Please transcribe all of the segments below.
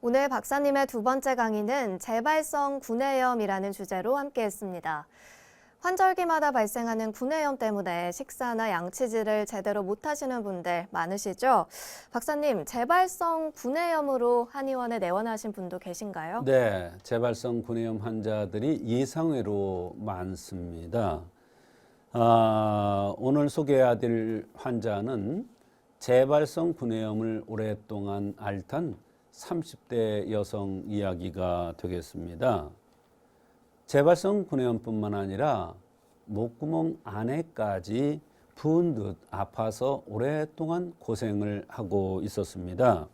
오늘 박사님의 두 번째 강의는 재발성 구내염이라는 주제로 함께했습니다. 환절기마다 발생하는 구내염 때문에 식사나 양치질을 제대로 못하시는 분들 많으시죠? 박사님, 재발성 구내염으로 한의원에 내원하신 분도 계신가요? 네, 재발성 구내염 환자들이 예상외로 많습니다. 오늘 소개해드릴 환자는 재발성 구내염을 오랫동안 앓던 30대 여성 이야기가 되겠습니다. 재발성 구내염뿐만 아니라 목구멍 안에까지 부은 듯 아파서 오랫동안 고생을 하고 있었습니다.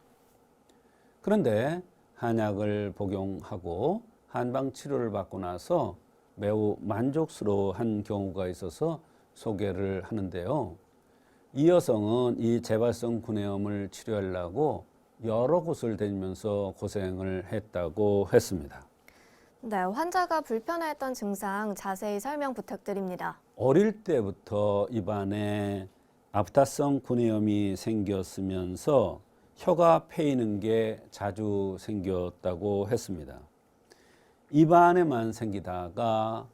그런데 한약을 복용하고 한방 치료를 받고 나서 매우 만족스러워한 경우가 있어서 소개를 하는데요. 이 여성은 이 재발성 구내염을 치료하려고 여러 곳을 다니면서 고생을 했다고 했습니다. 네, 환자가 불편해했던 증상 자세히 설명 부탁드립니다. 어릴 때부터 입안에 아프타성 구내염이 생겼으면서 혀가 패이는 게 자주 생겼다고 했습니다. 입안에만 생기다가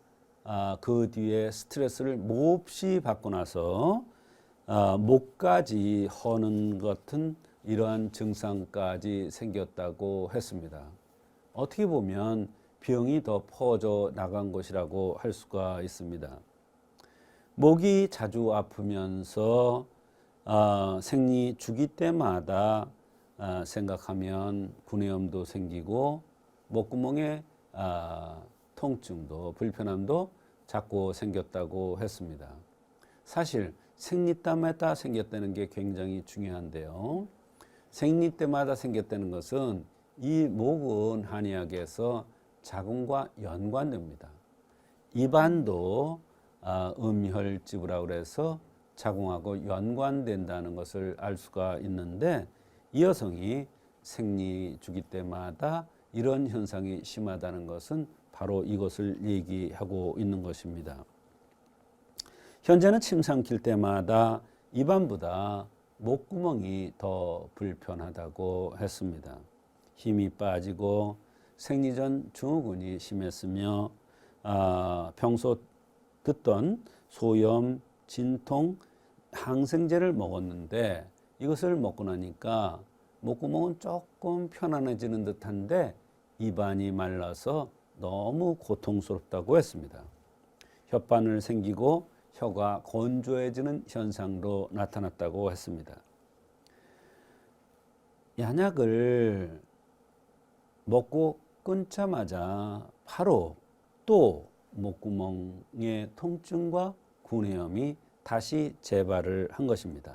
그 뒤에 스트레스를 몹시 받고 나서 목까지 허는 같은 이러한 증상까지 생겼다고 했습니다. 어떻게 보면 병이 더 퍼져 나간 것이라고 할 수가 있습니다. 목이 자주 아프면서 생리 주기 때마다 생각하면 구내염도 생기고 목구멍에 통증도 불편함도 자꾸 생겼다고 했습니다. 사실 생리 때마다 생겼다는 게 굉장히 중요한데요. 생리 때마다 생겼다는 것은 이 목은 한의학에서 자궁과 연관됩니다. 입안도 음혈지부라고 그래서 자궁하고 연관된다는 것을 알 수가 있는데 이 여성이 생리 주기 때마다 이런 현상이 심하다는 것은 바로 이것을 얘기하고 있는 것입니다. 현재는 침 삼킬 때마다 입안보다 목구멍이 더 불편하다고 했습니다. 힘이 빠지고 생리전 증후군이 심했으며 평소 듣던 소염, 진통, 항생제를 먹었는데 이것을 먹고 나니까 목구멍은 조금 편안해지는 듯한데 입안이 말라서 너무 고통스럽다고 했습니다. 혓바늘 생기고 혀가 건조해지는 현상도 나타났다고 했습니다. 한약을 먹고 끊자마자 바로 또 목구멍의 통증과 구내염이 다시 재발을 한 것입니다.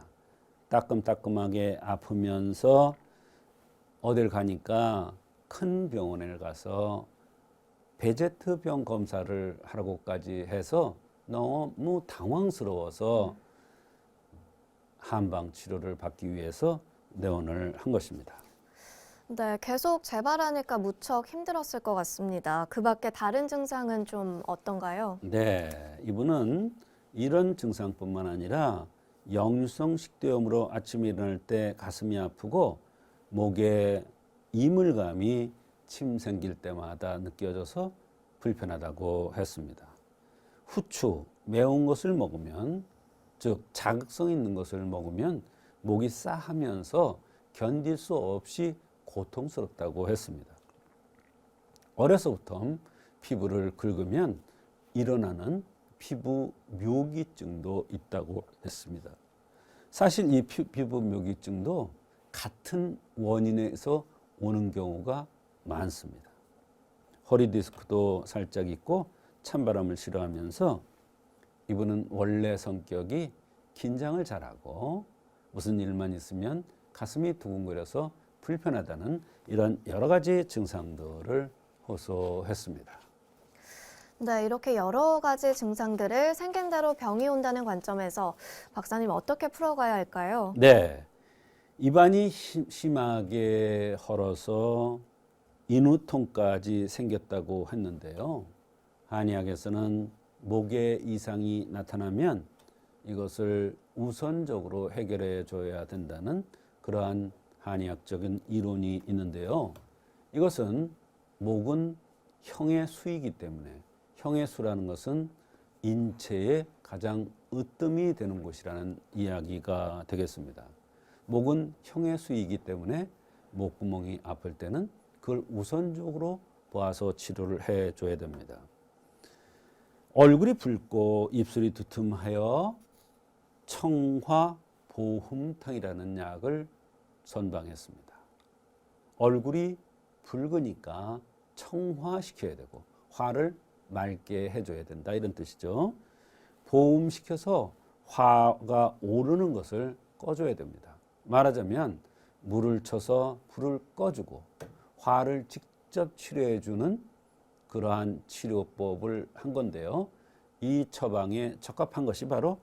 따끔따끔하게 아프면서 어딜 가니까 큰 병원에 가서 베제트병 검사를 하라고까지 해서 너무 당황스러워서 한방 치료를 받기 위해서 내원을 한 것입니다. 네, 계속 재발하니까 무척 힘들었을 것 같습니다. 그 밖에 다른 증상은 좀 어떤가요? 네, 이분은 이런 증상뿐만 아니라 역류성 식도염으로 아침에 일어날 때 가슴이 아프고 목에 이물감이 침 생길 때마다 느껴져서 불편하다고 했습니다. 후추, 매운 것을 먹으면, 즉 자극성 있는 것을 먹으면 목이 싸하면서 견딜 수 없이 고통스럽다고 했습니다. 어려서부터 피부를 긁으면 일어나는 피부 묘기증도 있다고 했습니다. 사실 이 피부 묘기증도 같은 원인에서 오는 경우가 많습니다. 허리 디스크도 살짝 있고 찬바람을 싫어하면서 이분은 원래 성격이 긴장을 잘하고 무슨 일만 있으면 가슴이 두근거려서 불편하다는 이런 여러 가지 증상들을 호소했습니다. 네, 이렇게 여러 가지 증상들을 생긴 대로 병이 온다는 관점에서 박사님 어떻게 풀어가야 할까요? 네, 입안이 심하게 헐어서 인후통까지 생겼다고 했는데요. 한의학에서는 목에 이상이 나타나면 이것을 우선적으로 해결해 줘야 된다는 그러한 한의학적인 이론이 있는데요. 이것은 목은 형의 수이기 때문에 형의 수라는 것은 인체의 가장 으뜸이 되는 곳이라는 이야기가 되겠습니다. 목은 형의 수이기 때문에 목구멍이 아플 때는 그걸 우선적으로 보아서 치료를 해줘야 됩니다. 얼굴이 붉고 입술이 두툼하여 청화보흠탕이라는 약을 선방했습니다. 얼굴이 붉으니까 청화시켜야 되고 화를 맑게 해줘야 된다 이런 뜻이죠. 보음시켜서 화가 오르는 것을 꺼줘야 됩니다. 말하자면 물을 쳐서 불을 꺼주고 화를 직접 치료해주는 그러한 치료법을 한 건데요. 이 처방에 적합한 것이 바로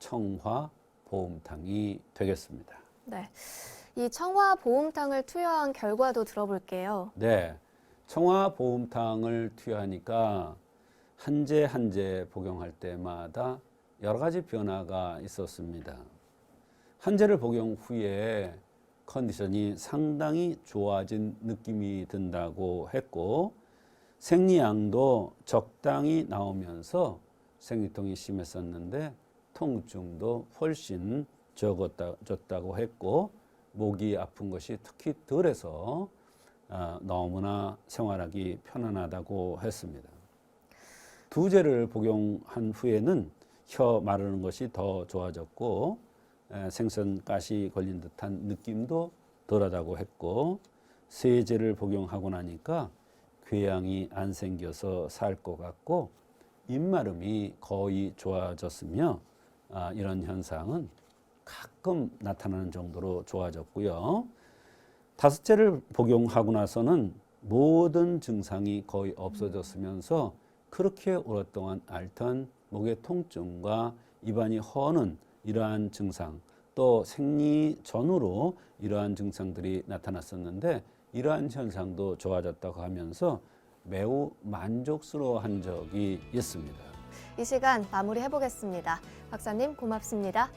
청화보음탕이 되겠습니다. 네. 이 청화보음탕을 투여한 결과도 들어볼게요. 네, 청화보음탕을 투여하니까 한 제 한 제 복용할 때마다 여러 가지 변화가 있었습니다. 한 제를 복용 후에 컨디션이 상당히 좋아진 느낌이 든다고 했고 생리양도 적당히 나오면서 생리통이 심했었는데 통증도 훨씬 적어졌다고 했고 목이 아픈 것이 특히 덜해서 너무나 생활하기 편안하다고 했습니다. 두 제를 복용한 후에는 혀 마르는 것이 더 좋아졌고 생선가시 걸린 듯한 느낌도 덜하다고 했고 세 제를 복용하고 나니까 궤양이 안 생겨서 살 것 같고 입마름이 거의 좋아졌으며 이런 현상은 가끔 나타나는 정도로 좋아졌고요. 5제를 복용하고 나서는 모든 증상이 거의 없어졌으면서 그렇게 오랫동안 앓던 목의 통증과 입안이 허는 이러한 증상 또 생리 전후로 이러한 증상들이 나타났었는데 이러한 현상도 좋아졌다고 하면서 매우 만족스러워한 적이 있습니다. 이 시간 마무리해 보겠습니다. 박사님 고맙습니다.